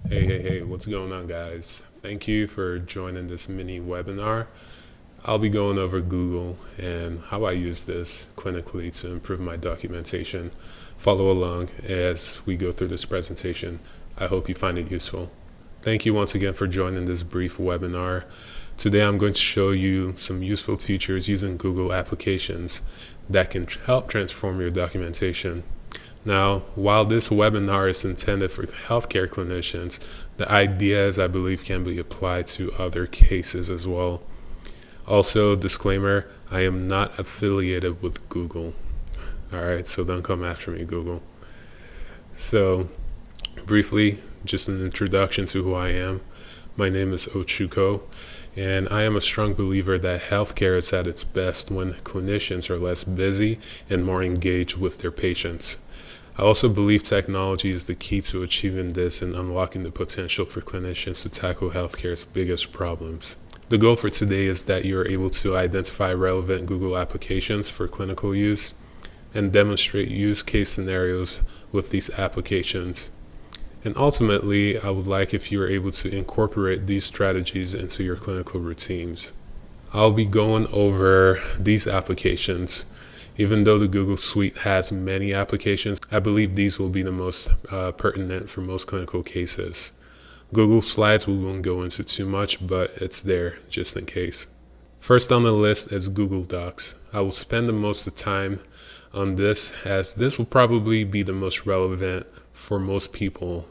Hey, what's going on, guys? Thank you for joining this mini webinar. I'll be going over Google and how I use this clinically to improve my documentation. Follow along as we go through this presentation. I hope you find it useful. Thank you once again for joining this brief webinar. Today I'm going to show you some useful features using Google applications that can help transform your documentation. Now, while this webinar is intended for healthcare clinicians, the ideas I believe can be applied to other cases as well. Also, disclaimer, I am not affiliated with Google. All right, so don't come after me, Google. So, briefly, just an introduction to who I am. My name is Ochuko, and I am a strong believer that healthcare is at its best when clinicians are less busy and more engaged with their patients. I also believe technology is the key to achieving this and unlocking the potential for clinicians to tackle healthcare's biggest problems. The goal for today is that you are able to identify relevant Google applications for clinical use and demonstrate use case scenarios with these applications. And ultimately, I would like if you are able to incorporate these strategies into your clinical routines. I'll be going over these applications. Even though the Google Suite has many applications, I believe these will be the most pertinent for most clinical cases. Google Slides we won't go into too much, but it's there just in case. First on the list is Google Docs. I will spend the most of the time on this as this will probably be the most relevant for most people.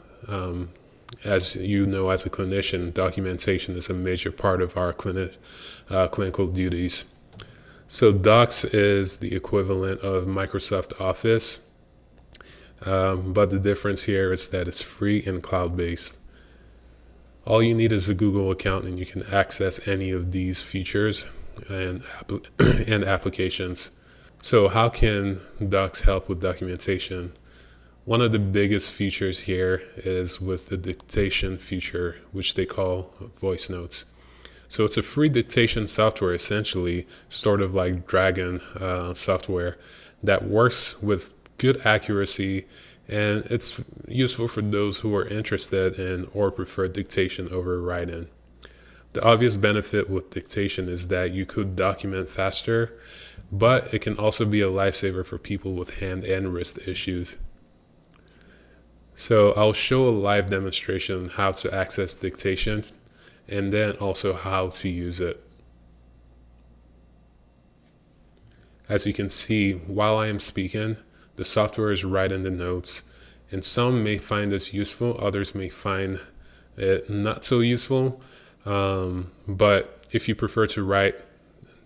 As you know, as a clinician, documentation is a major part of our clinical duties. So Docs is the equivalent of Microsoft Office, but the difference here is that it's free and cloud-based. All you need is a Google account and you can access any of these features and applications. So how can Docs help with documentation? One of the biggest features here is with the dictation feature, which they call voice notes. So it's a free dictation software, essentially, sort of like Dragon software that works with good accuracy, and it's useful for those who are interested in or prefer dictation over writing. The obvious benefit with dictation is that you could document faster, but it can also be a lifesaver for people with hand and wrist issues. So I'll show a live demonstration on how to access dictation and then also how to use it. As you can see, while I am speaking, the software is writing the notes, and some may find this useful, others may find it not so useful, but if you prefer to write,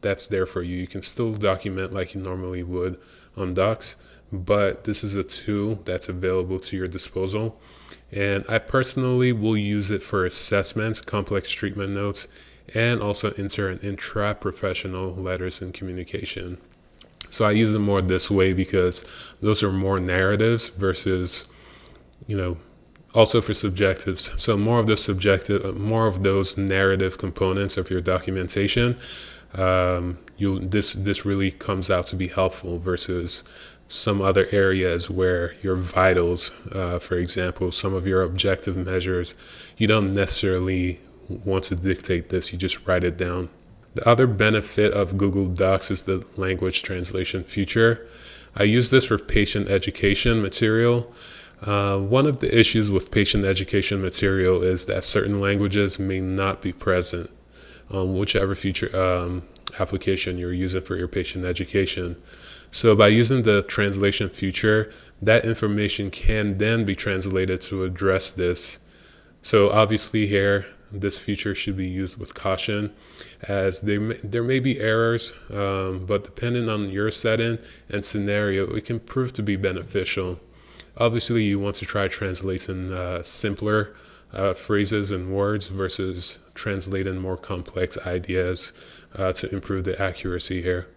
that's there for you. You can still document like you normally would on Docs, but this is a tool that's available to your disposal. And I personally will use it for assessments, complex treatment notes, and also inter and intra-professional letters and communication. So I use them more this way because those are more narratives versus, also for subjectives. So more of those narrative components of your documentation, this really comes out to be helpful versus some other areas where your vitals, for example, some of your objective measures, you don't necessarily want to dictate this, you just write it down. The other benefit of Google Docs is the language translation feature. I use this for patient education material. One of the issues with patient education material is that certain languages may not be present on whichever feature application you're using for your patient education. So by using the translation feature, that information can then be translated to address this. So obviously here, this feature should be used with caution as there may be errors, but depending on your setting and scenario, it can prove to be beneficial. Obviously, you want to try translating simpler phrases and words versus translating more complex ideas to improve the accuracy here.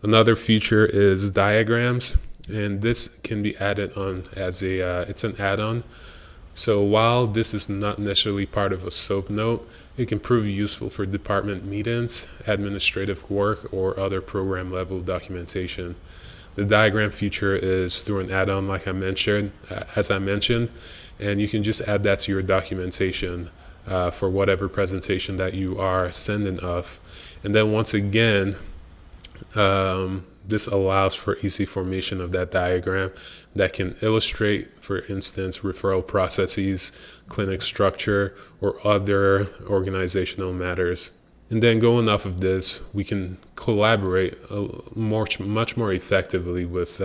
Another feature is diagrams, and this can be added on as it's an add-on. So while this is not necessarily part of a SOAP note, it can prove useful for department meetings, administrative work, or other program level documentation. The diagram feature is through an add-on, as I mentioned, and you can just add that to your documentation for whatever presentation that you are sending off. And then once again, this allows for easy formation of that diagram that can illustrate, for instance, referral processes, clinic structure, or other organizational matters. And then going off of this, we can collaborate much more effectively with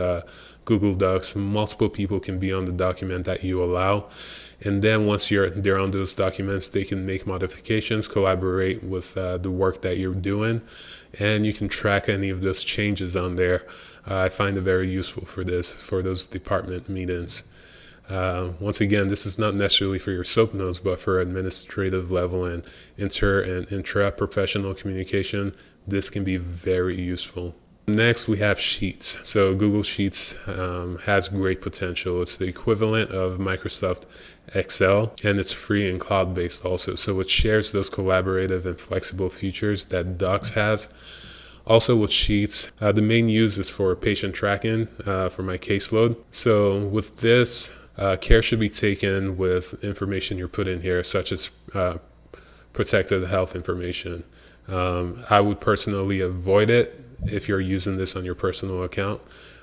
Google Docs. Multiple people can be on the document that you allow. And then once they're on those documents, they can make modifications, collaborate with the work that you're doing, and you can track any of those changes on there. I find it very useful for those department meetings. Once again, this is not necessarily for your SOAP notes, but for administrative level and intra-professional communication, this can be very useful. Next, we have Sheets. So Google Sheets has great potential. It's the equivalent of Microsoft Excel, and it's free and cloud-based also. So it shares those collaborative and flexible features that Docs has. Also with Sheets, the main use is for patient tracking for my caseload. So with this, care should be taken with information you're put in here, such as protected health information. I would personally avoid it if you're using this on your personal account,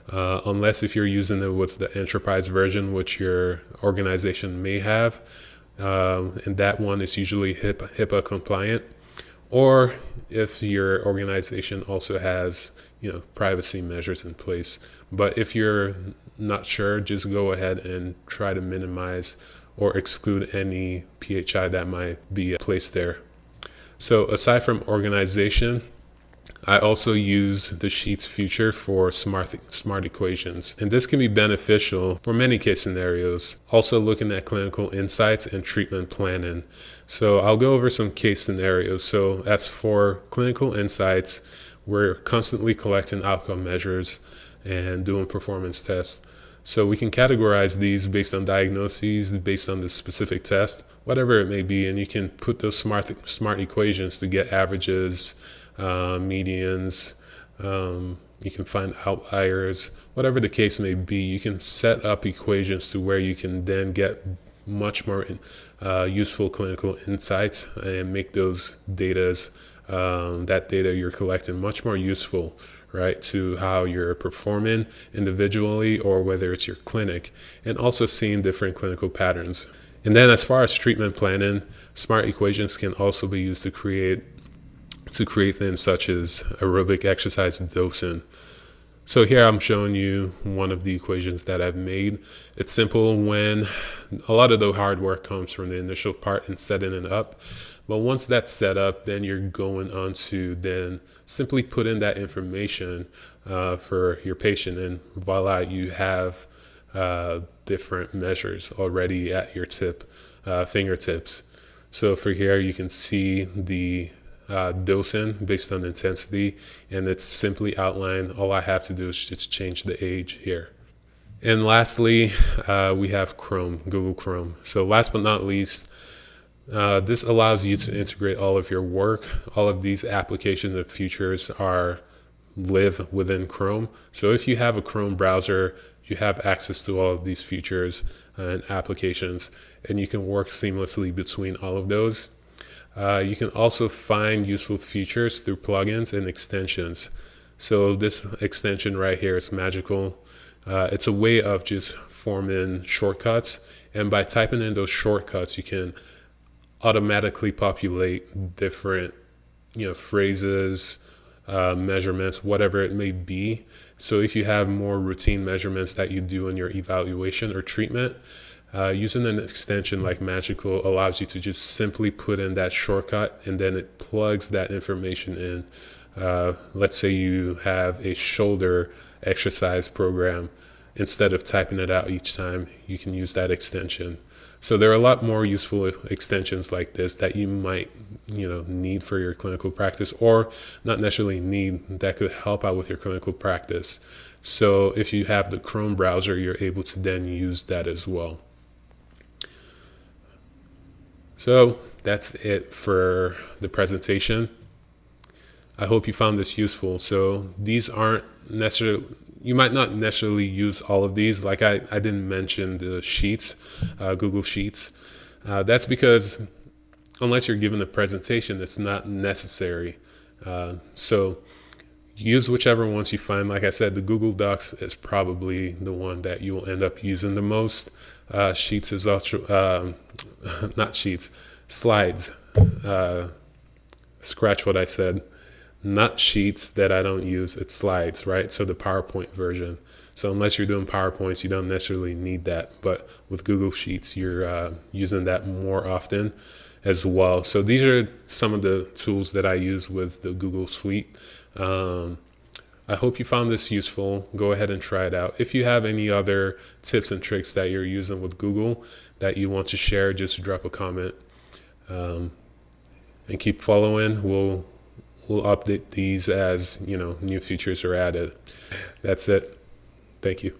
unless if you're using it with the enterprise version, which your organization may have, and that one is usually HIPAA compliant, or if your organization also has privacy measures in place. But if you're not sure, just go ahead and try to minimize or exclude any PHI that might be placed there. So aside from organization, I also use the Sheets feature for smart equations, and this can be beneficial for many case scenarios. Also looking at clinical insights and treatment planning. So I'll go over some case scenarios. So as for clinical insights, we're constantly collecting outcome measures and doing performance tests. So we can categorize these based on diagnoses, based on the specific test, whatever it may be, and you can put those smart equations to get averages, medians, you can find outliers, whatever the case may be. You can set up equations to where you can then get much more useful clinical insights and make those that data you're collecting much more useful, right, to how you're performing individually or whether it's your clinic, and also seeing different clinical patterns. And then as far as treatment planning, smart equations can also be used to create things such as aerobic exercise dosing. So here I'm showing you one of the equations that I've made. It's simple when a lot of the hard work comes from the initial part and setting it up. But once that's set up, then you're going on to then simply put in that information for your patient, and voila, you have different measures already at your fingertips. So for here, you can see the dosing based on intensity, and it's simply outlined. All I have to do is just change the age here. And lastly, we have Chrome, Google Chrome. So last but not least, this allows you to integrate all of your work. All of these applications and features live within Chrome. So if you have a Chrome browser, you have access to all of these features and applications, and you can work seamlessly between all of those. You can also find useful features through plugins and extensions. So this extension right here is Magical. It's a way of just forming shortcuts, and by typing in those shortcuts, you can automatically populate different phrases, measurements, whatever it may be. So if you have more routine measurements that you do in your evaluation or treatment, using an extension like Magical allows you to just simply put in that shortcut, and then it plugs that information in. Let's say you have a shoulder exercise program. Instead of typing it out each time, you can use that extension. So there are a lot more useful extensions like this that you might need for your clinical practice, or not necessarily need, that could help out with your clinical practice. So if you have the Chrome browser, you're able to then use that as well. So that's it for the presentation. I hope you found this useful. So these aren't necessarily, you might not necessarily use all of these. Like I didn't mention the Sheets, Google Sheets. That's because unless you're given a presentation, it's not necessary. So use whichever ones you find. Like I said, the Google Docs is probably the one that you will end up using the most. Sheets is also, not Sheets, Slides. Scratch what I said. Not Sheets that I don't use, it's Slides, right? So the PowerPoint version. So unless you're doing PowerPoints, you don't necessarily need that. But with Google Sheets, you're using that more often as well. So these are some of the tools that I use with the Google Suite. I hope you found this useful. Go ahead and try it out. If you have any other tips and tricks that you're using with Google that you want to share, just drop a comment, and keep following. We'll update these as new features are added. That's it. Thank you.